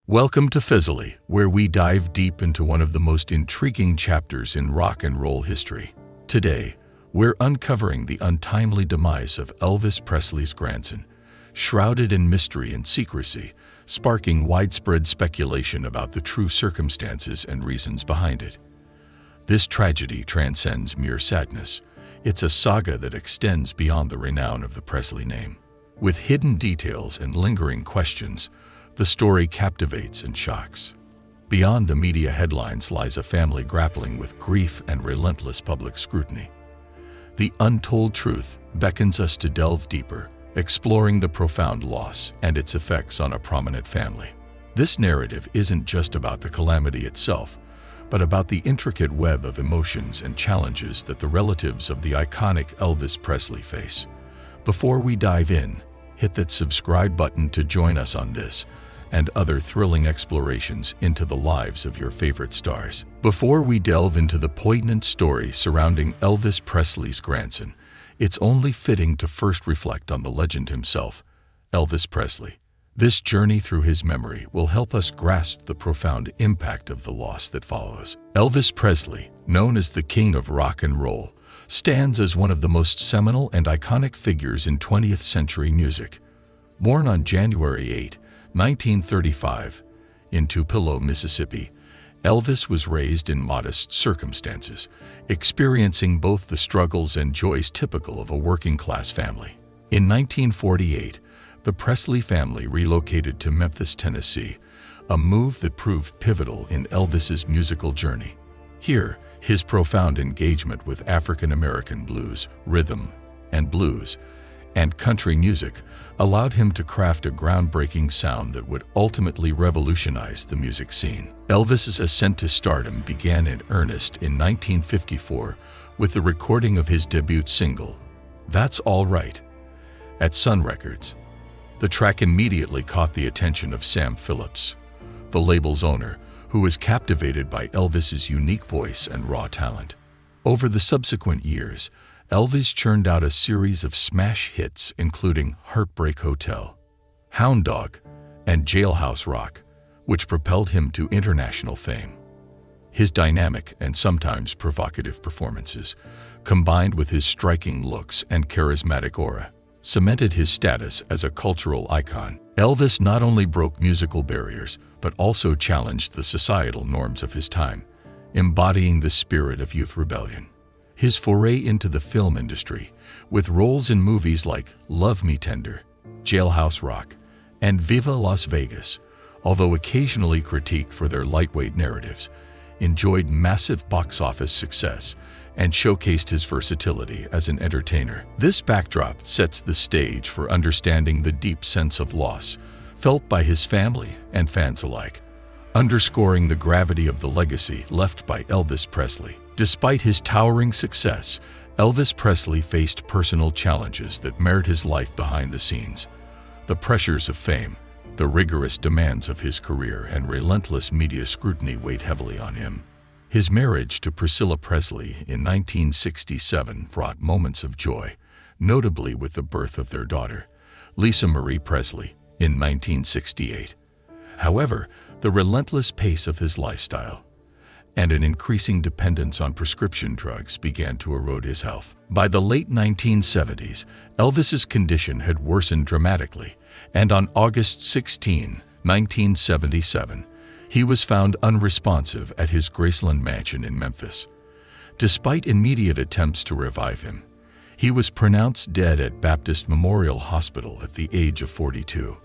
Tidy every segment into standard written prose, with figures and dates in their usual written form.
Welcome to Phesily, where we dive deep into one of the most intriguing chapters in rock and roll history. Today, we're uncovering the untimely demise of Elvis Presley's grandson, shrouded in mystery and secrecy, sparking widespread speculation about the true circumstances and reasons behind it. This tragedy transcends mere sadness. It's a saga that extends beyond the renown of the Presley name. With hidden details and lingering questions, the story captivates and shocks. Beyond the media headlines lies a family grappling with grief and relentless public scrutiny. The untold truth beckons us to delve deeper, exploring the profound loss and its effects on a prominent family. This narrative isn't just about the calamity itself, but about the intricate web of emotions and challenges that the relatives of the iconic Elvis Presley face. Before we dive in, hit that subscribe button to join us on this and other thrilling explorations into the lives of your favorite stars. Before we delve into the poignant story surrounding Elvis Presley's grandson, it's only fitting to first reflect on the legend himself, Elvis Presley. This journey through his memory will help us grasp the profound impact of the loss that follows. Elvis Presley, known as the King of Rock and Roll, stands as one of the most seminal and iconic figures in 20th century music. Born on January 8, 1935, in Tupelo, Mississippi, Elvis was raised in modest circumstances, experiencing both the struggles and joys typical of a working-class family. In 1948, the Presley family relocated to Memphis, Tennessee, a move that proved pivotal in Elvis's musical journey. Here, his profound engagement with African-American blues, rhythm and blues, and country music allowed him to craft a groundbreaking sound that would ultimately revolutionize the music scene. Elvis's ascent to stardom began in earnest in 1954 with the recording of his debut single, "That's All Right," at Sun Records. The track immediately caught the attention of Sam Phillips, the label's owner, who was captivated by Elvis's unique voice and raw talent. Over the subsequent years, Elvis churned out a series of smash hits including Heartbreak Hotel, Hound Dog, and Jailhouse Rock, which propelled him to international fame. His dynamic and sometimes provocative performances, combined with his striking looks and charismatic aura, cemented his status as a cultural icon. Elvis not only broke musical barriers, but also challenged the societal norms of his time, embodying the spirit of youth rebellion. His foray into the film industry, with roles in movies like Love Me Tender, Jailhouse Rock, and Viva Las Vegas, although occasionally critiqued for their lightweight narratives, enjoyed massive box office success and showcased his versatility as an entertainer. This backdrop sets the stage for understanding the deep sense of loss felt by his family and fans alike, underscoring the gravity of the legacy left by Elvis Presley. Despite his towering success, Elvis Presley faced personal challenges that marred his life behind the scenes. The pressures of fame, the rigorous demands of his career, and relentless media scrutiny weighed heavily on him. His marriage to Priscilla Presley in 1967 brought moments of joy, notably with the birth of their daughter, Lisa Marie Presley, in 1968. However, the relentless pace of his lifestyle and an increasing dependence on prescription drugs began to erode his health. By the late 1970s, Elvis's condition had worsened dramatically, and on August 16, 1977, he was found unresponsive at his Graceland mansion in Memphis. Despite immediate attempts to revive him, he was pronounced dead at Baptist Memorial Hospital at the age of 42.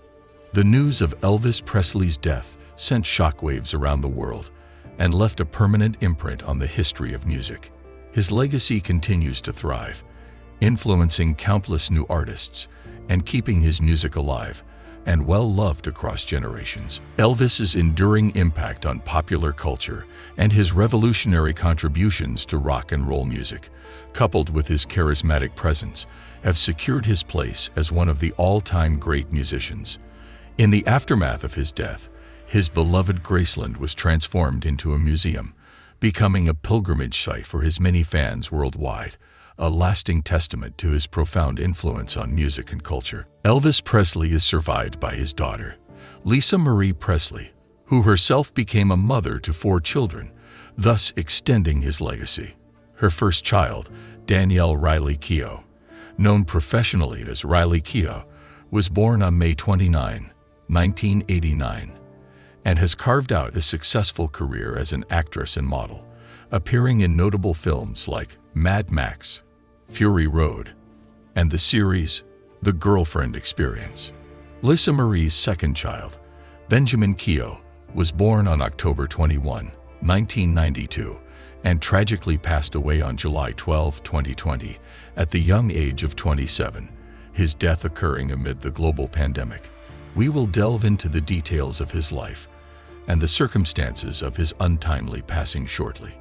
The news of Elvis Presley's death sent shockwaves around the world and left a permanent imprint on the history of music. His legacy continues to thrive, influencing countless new artists and keeping his music alive and well-loved across generations. Elvis's enduring impact on popular culture and his revolutionary contributions to rock and roll music, coupled with his charismatic presence, have secured his place as one of the all-time great musicians. In the aftermath of his death, his beloved Graceland was transformed into a museum, becoming a pilgrimage site for his many fans worldwide, a lasting testament to his profound influence on music and culture. Elvis Presley is survived by his daughter, Lisa Marie Presley, who herself became a mother to 4 children, thus extending his legacy. Her first child, Danielle Riley Keough, known professionally as Riley Keough, was born on May 29, 1989, and has carved out a successful career as an actress and model, appearing in notable films like Mad Max, Fury Road, and the series The Girlfriend Experience. Lisa Marie's second child, Benjamin Keough, was born on October 21, 1992, and tragically passed away on July 12, 2020, at the young age of 27, his death occurring amid the global pandemic. We will delve into the details of his life and the circumstances of his untimely passing shortly.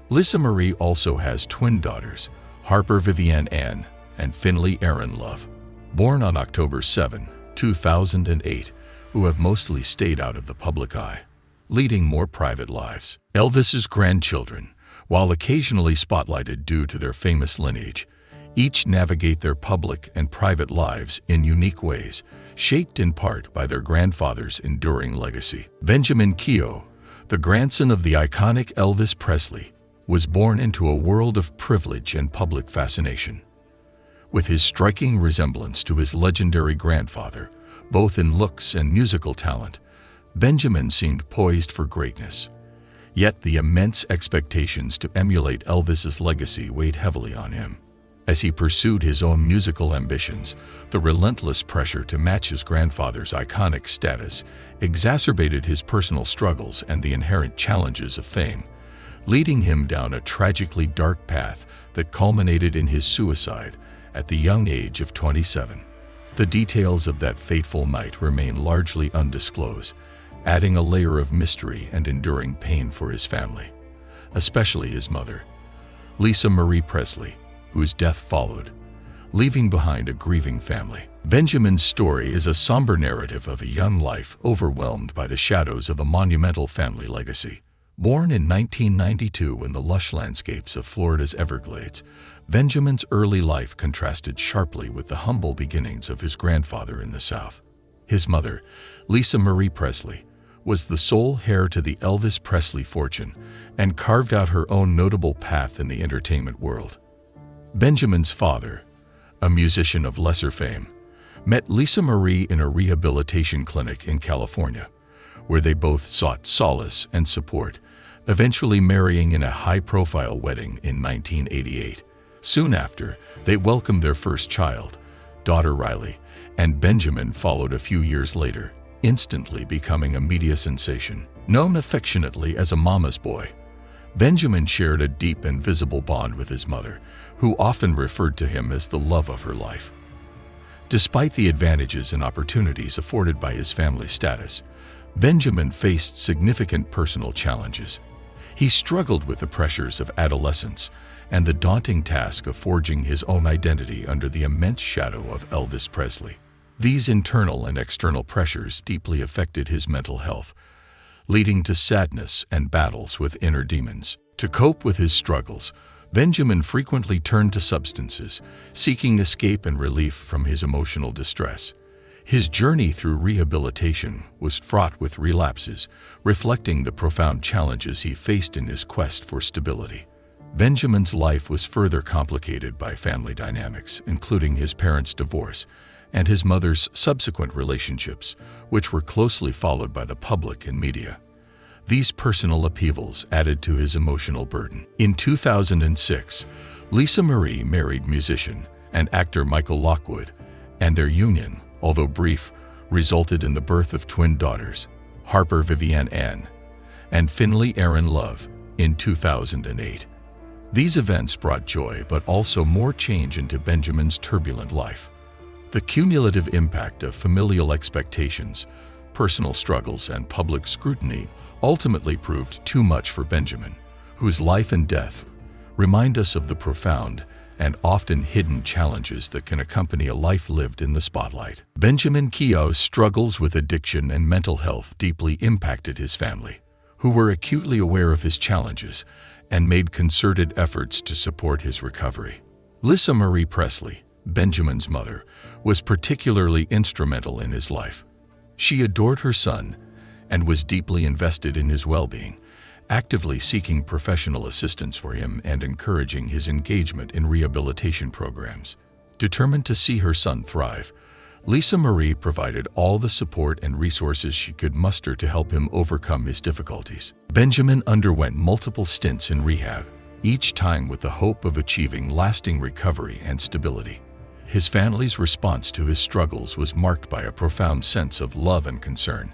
Lisa Marie also has twin daughters, Harper Vivienne Ann and Finley Erin Love, born on October 7, 2008, who have mostly stayed out of the public eye, leading more private lives. Elvis's grandchildren, while occasionally spotlighted due to their famous lineage, each navigate their public and private lives in unique ways, shaped in part by their grandfather's enduring legacy. Benjamin Keough, the grandson of the iconic Elvis Presley, was born into a world of privilege and public fascination. With his striking resemblance to his legendary grandfather, both in looks and musical talent, Benjamin seemed poised for greatness. Yet the immense expectations to emulate Elvis's legacy weighed heavily on him. As he pursued his own musical ambitions, the relentless pressure to match his grandfather's iconic status exacerbated his personal struggles and the inherent challenges of fame, leading him down a tragically dark path that culminated in his suicide at the young age of 27. The details of that fateful night remain largely undisclosed, adding a layer of mystery and enduring pain for his family, especially his mother, Lisa Marie Presley, whose death followed, leaving behind a grieving family. Benjamin's story is a somber narrative of a young life overwhelmed by the shadows of a monumental family legacy. Born in 1992 in the lush landscapes of Florida's Everglades, Benjamin's early life contrasted sharply with the humble beginnings of his grandfather in the South. His mother, Lisa Marie Presley, was the sole heir to the Elvis Presley fortune and carved out her own notable path in the entertainment world. Benjamin's father, a musician of lesser fame, met Lisa Marie in a rehabilitation clinic in California, where they both sought solace and support, eventually marrying in a high-profile wedding in 1988. Soon after, they welcomed their first child, daughter Riley, and Benjamin followed a few years later, instantly becoming a media sensation. Known affectionately as a mama's boy, Benjamin shared a deep and visible bond with his mother, who often referred to him as the love of her life. Despite the advantages and opportunities afforded by his family status, Benjamin faced significant personal challenges. He struggled with the pressures of adolescence and the daunting task of forging his own identity under the immense shadow of Elvis Presley. These internal and external pressures deeply affected his mental health, leading to sadness and battles with inner demons. To cope with his struggles, Benjamin frequently turned to substances, seeking escape and relief from his emotional distress. His journey through rehabilitation was fraught with relapses, reflecting the profound challenges he faced in his quest for stability. Benjamin's life was further complicated by family dynamics, including his parents' divorce and his mother's subsequent relationships, which were closely followed by the public and media. These personal upheavals added to his emotional burden. In 2006, Lisa Marie married musician and actor Michael Lockwood, and their union, although brief, resulted in the birth of twin daughters, Harper Vivienne Ann and Finley Erin Love, in 2008. These events brought joy but also more change into Benjamin's turbulent life. The cumulative impact of familial expectations, personal struggles, and public scrutiny ultimately proved too much for Benjamin, whose life and death remind us of the profound and often hidden challenges that can accompany a life lived in the spotlight. Benjamin Keough's struggles with addiction and mental health deeply impacted his family, who were acutely aware of his challenges and made concerted efforts to support his recovery. Lisa Marie Presley, Benjamin's mother, was particularly instrumental in his life. She adored her son and was deeply invested in his well-being, actively seeking professional assistance for him and encouraging his engagement in rehabilitation programs. Determined to see her son thrive, Lisa Marie provided all the support and resources she could muster to help him overcome his difficulties. Benjamin underwent multiple stints in rehab, each time with the hope of achieving lasting recovery and stability. His family's response to his struggles was marked by a profound sense of love and concern,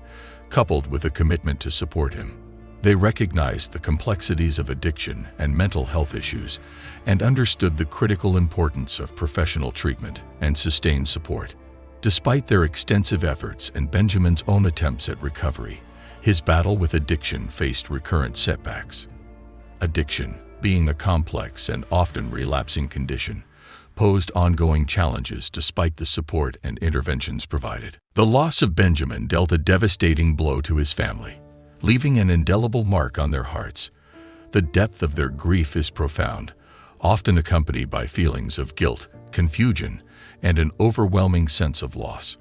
coupled with a commitment to support him. They recognized the complexities of addiction and mental health issues and understood the critical importance of professional treatment and sustained support. Despite their extensive efforts and Benjamin's own attempts at recovery, his battle with addiction faced recurrent setbacks. Addiction, being a complex and often relapsing condition, posed ongoing challenges despite the support and interventions provided. The loss of Benjamin dealt a devastating blow to his family, leaving an indelible mark on their hearts. The depth of their grief is profound, often accompanied by feelings of guilt, confusion, and an overwhelming sense of loss.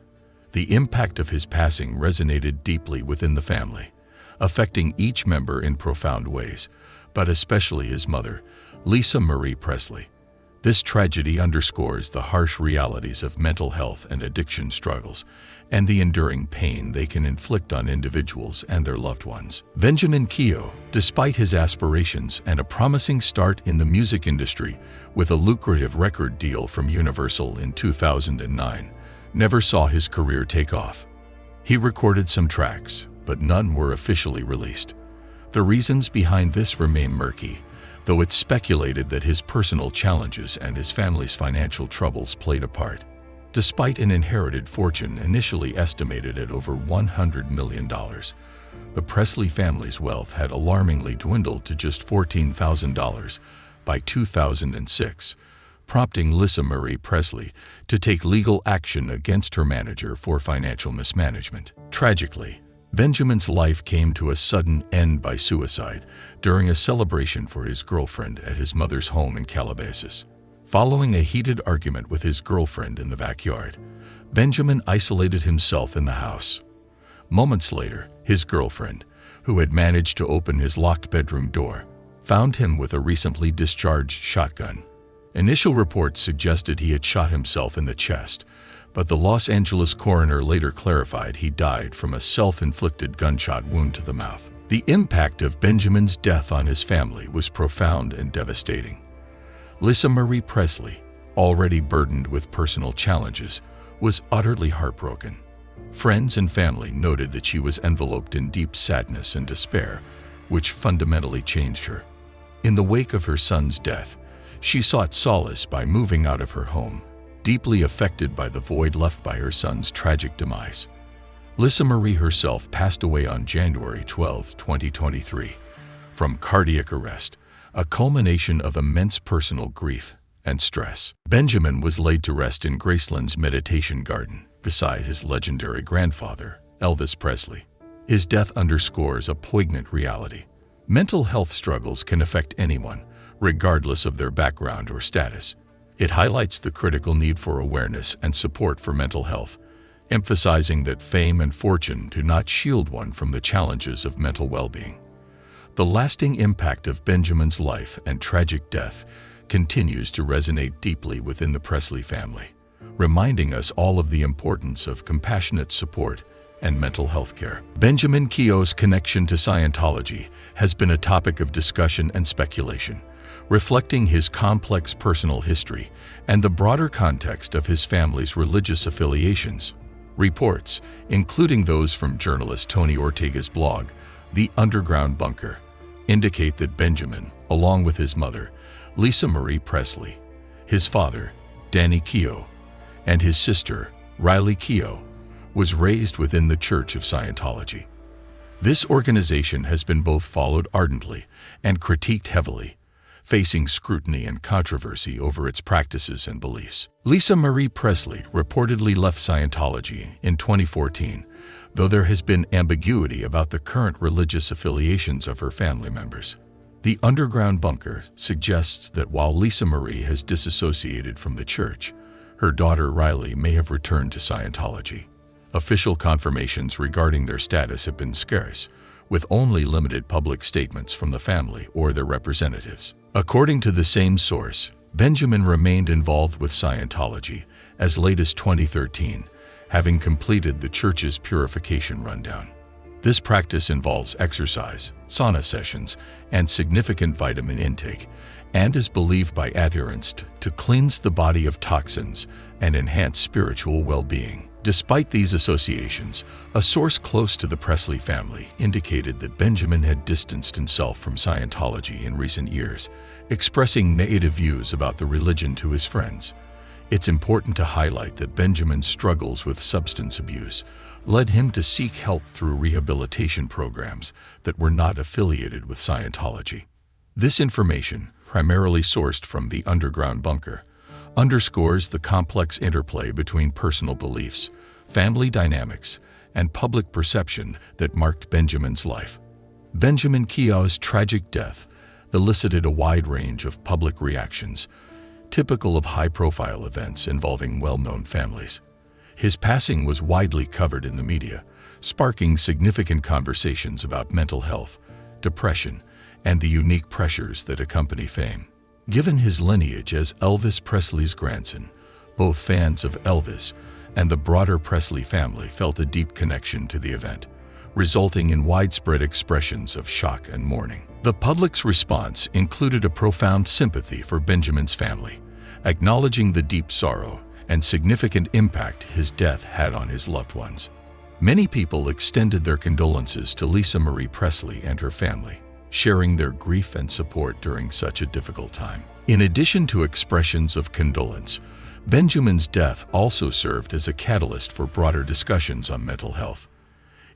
The impact of his passing resonated deeply within the family, affecting each member in profound ways, but especially his mother, Lisa Marie Presley. This tragedy underscores the harsh realities of mental health and addiction struggles and the enduring pain they can inflict on individuals and their loved ones. Benjamin Keough, despite his aspirations and a promising start in the music industry with a lucrative record deal from Universal in 2009, never saw his career take off. He recorded some tracks, but none were officially released. The reasons behind this remain murky, though it's speculated that his personal challenges and his family's financial troubles played a part. Despite an inherited fortune initially estimated at over $100 million, the Presley family's wealth had alarmingly dwindled to just $14,000 by 2006, prompting Lisa Marie Presley to take legal action against her manager for financial mismanagement. Tragically, Benjamin's life came to a sudden end by suicide during a celebration for his girlfriend at his mother's home in Calabasas. Following a heated argument with his girlfriend in the backyard, Benjamin isolated himself in the house. Moments later, his girlfriend, who had managed to open his locked bedroom door, found him with a recently discharged shotgun. Initial reports suggested he had shot himself in the chest, but the Los Angeles coroner later clarified he died from a self-inflicted gunshot wound to the mouth. The impact of Benjamin's death on his family was profound and devastating. Lisa Marie Presley, already burdened with personal challenges, was utterly heartbroken. Friends and family noted that she was enveloped in deep sadness and despair, which fundamentally changed her. In the wake of her son's death, she sought solace by moving out of her home, deeply affected by the void left by her son's tragic demise. Lisa Marie herself passed away on January 12, 2023, from cardiac arrest, a culmination of immense personal grief and stress. Benjamin was laid to rest in Graceland's meditation garden beside his legendary grandfather, Elvis Presley. His death underscores a poignant reality. Mental health struggles can affect anyone, regardless of their background or status. It highlights the critical need for awareness and support for mental health, emphasizing that fame and fortune do not shield one from the challenges of mental well-being. The lasting impact of Benjamin's life and tragic death continues to resonate deeply within the Presley family, reminding us all of the importance of compassionate support and mental health care. Benjamin Keough's connection to Scientology has been a topic of discussion and speculation, reflecting his complex personal history and the broader context of his family's religious affiliations. Reports, including those from journalist Tony Ortega's blog, The Underground Bunker, indicate that Benjamin, along with his mother, Lisa Marie Presley, his father, Danny Keough, and his sister, Riley Keough, was raised within the Church of Scientology. This organization has been both followed ardently and critiqued heavily, facing scrutiny and controversy over its practices and beliefs. Lisa Marie Presley reportedly left Scientology in 2014, though there has been ambiguity about the current religious affiliations of her family members. The Underground Bunker suggests that while Lisa Marie has disassociated from the church, her daughter Riley may have returned to Scientology. Official confirmations regarding their status have been scarce, with only limited public statements from the family or their representatives. According to the same source, Benjamin remained involved with Scientology as late as 2013, having completed the church's purification rundown. This practice involves exercise, sauna sessions, and significant vitamin intake, and is believed by adherents to cleanse the body of toxins and enhance spiritual well-being. Despite these associations, a source close to the Presley family indicated that Benjamin had distanced himself from Scientology in recent years, expressing negative views about the religion to his friends. It's important to highlight that Benjamin's struggles with substance abuse led him to seek help through rehabilitation programs that were not affiliated with Scientology. This information, primarily sourced from the underground bunker, underscores the complex interplay between personal beliefs, family dynamics, and public perception that marked Benjamin's life. Benjamin Keough's tragic death elicited a wide range of public reactions, typical of high-profile events involving well-known families. His passing was widely covered in the media, sparking significant conversations about mental health, depression, and the unique pressures that accompany fame. Given his lineage as Elvis Presley's grandson, both fans of Elvis and the broader Presley family felt a deep connection to the event, resulting in widespread expressions of shock and mourning. The public's response included a profound sympathy for Benjamin's family, acknowledging the deep sorrow and significant impact his death had on his loved ones. Many people extended their condolences to Lisa Marie Presley and her family, sharing their grief and support during such a difficult time. In addition to expressions of condolence, Benjamin's death also served as a catalyst for broader discussions on mental health.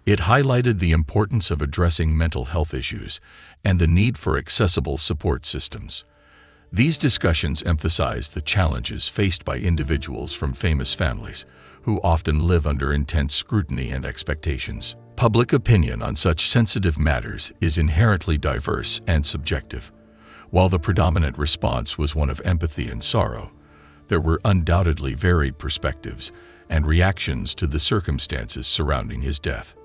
It highlighted the importance of addressing mental health issues and the need for accessible support systems. These discussions emphasized the challenges faced by individuals from famous families, who often live under intense scrutiny and expectations. Public opinion on such sensitive matters is inherently diverse and subjective. While the predominant response was one of empathy and sorrow, there were undoubtedly varied perspectives and reactions to the circumstances surrounding his death.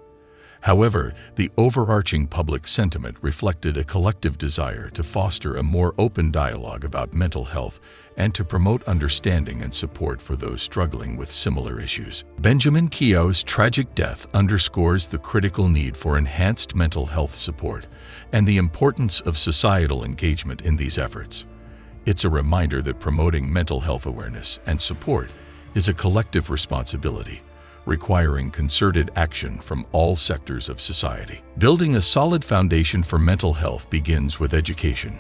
However, the overarching public sentiment reflected a collective desire to foster a more open dialogue about mental health and to promote understanding and support for those struggling with similar issues. Benjamin Keough's tragic death underscores the critical need for enhanced mental health support and the importance of societal engagement in these efforts. It's a reminder that promoting mental health awareness and support is a collective responsibility, requiring concerted action from all sectors of society. Building a solid foundation for mental health begins with education.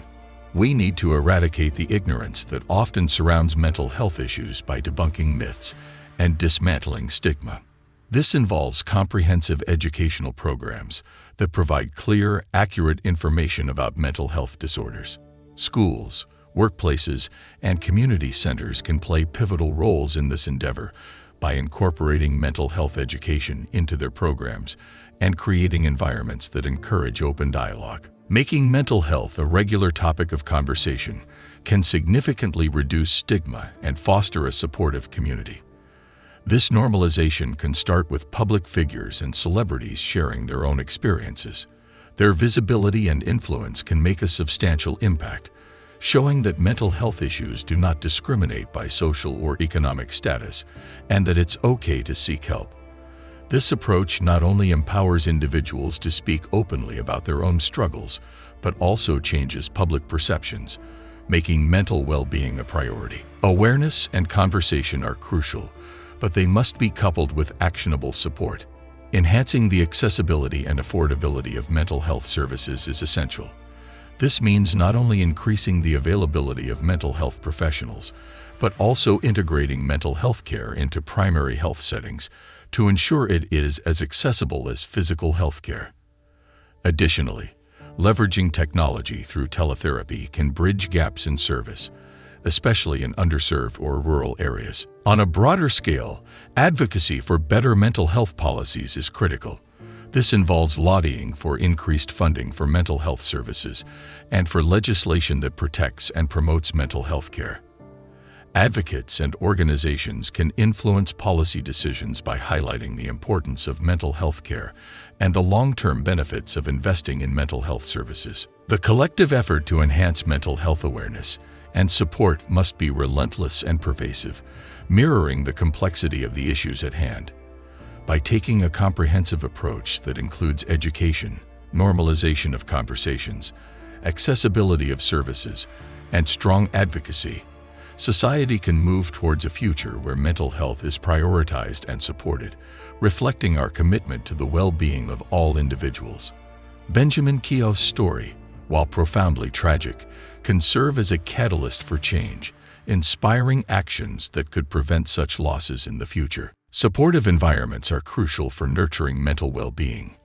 We need to eradicate the ignorance that often surrounds mental health issues by debunking myths and dismantling stigma. This involves comprehensive educational programs that provide clear, accurate information about mental health disorders. Schools, workplaces, and community centers can play pivotal roles in this endeavor by incorporating mental health education into their programs and creating environments that encourage open dialogue. Making mental health a regular topic of conversation can significantly reduce stigma and foster a supportive community. This normalization can start with public figures and celebrities sharing their own experiences. Their visibility and influence can make a substantial impact, showing that mental health issues do not discriminate by social or economic status and that it's okay to seek help. This approach not only empowers individuals to speak openly about their own struggles, but also changes public perceptions, making mental well-being a priority. Awareness and conversation are crucial, but they must be coupled with actionable support. Enhancing the accessibility and affordability of mental health services is essential. This means not only increasing the availability of mental health professionals, but also integrating mental health care into primary health settings to ensure it is as accessible as physical health care. Additionally, leveraging technology through teletherapy can bridge gaps in service, especially in underserved or rural areas. On a broader scale, advocacy for better mental health policies is critical. This involves lobbying for increased funding for mental health services and for legislation that protects and promotes mental health care. Advocates and organizations can influence policy decisions by highlighting the importance of mental health care and the long-term benefits of investing in mental health services. The collective effort to enhance mental health awareness and support must be relentless and pervasive, mirroring the complexity of the issues at hand. By taking a comprehensive approach that includes education, normalization of conversations, accessibility of services, and strong advocacy, society can move towards a future where mental health is prioritized and supported, reflecting our commitment to the well-being of all individuals. Benjamin Keough's story, while profoundly tragic, can serve as a catalyst for change, inspiring actions that could prevent such losses in the future. Supportive environments are crucial for nurturing mental well-being.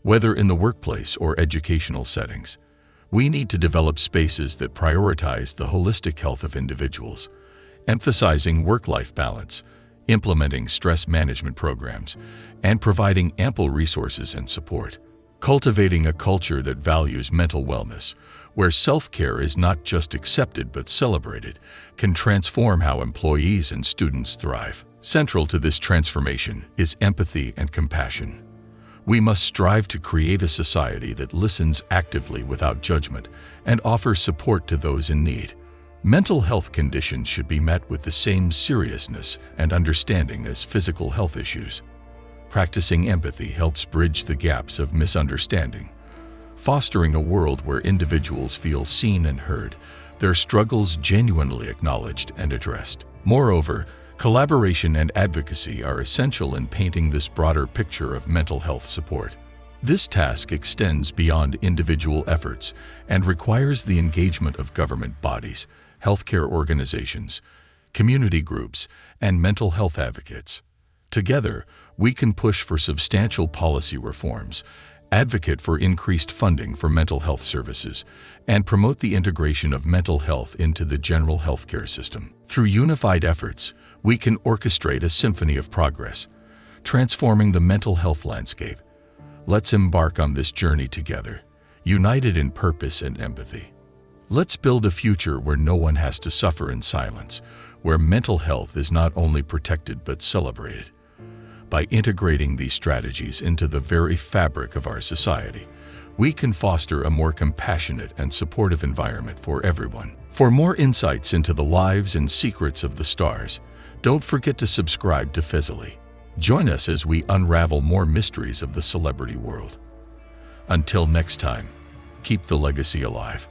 Whether in the workplace or educational settings, we need to develop spaces that prioritize the holistic health of individuals, emphasizing work-life balance, implementing stress management programs, and providing ample resources and support. Cultivating a culture that values mental wellness, where self-care is not just accepted but celebrated, can transform how employees and students thrive. Central to this transformation is empathy and compassion. We must strive to create a society that listens actively without judgment and offers support to those in need. Mental health conditions should be met with the same seriousness and understanding as physical health issues. Practicing empathy helps bridge the gaps of misunderstanding, fostering a world where individuals feel seen and heard, their struggles genuinely acknowledged and addressed. Moreover, collaboration and advocacy are essential in painting this broader picture of mental health support. This task extends beyond individual efforts and requires the engagement of government bodies, healthcare organizations, community groups, and mental health advocates. Together, we can push for substantial policy reforms, advocate for increased funding for mental health services, and promote the integration of mental health into the general healthcare system. Through unified efforts, we can orchestrate a symphony of progress, transforming the mental health landscape. Let's embark on this journey together, united in purpose and empathy. Let's build a future where no one has to suffer in silence, where mental health is not only protected but celebrated. By integrating these strategies into the very fabric of our society, we can foster a more compassionate and supportive environment for everyone. For more insights into the lives and secrets of the stars, don't forget to subscribe to Phesily. Join us as we unravel more mysteries of the celebrity world. Until next time, keep the legacy alive.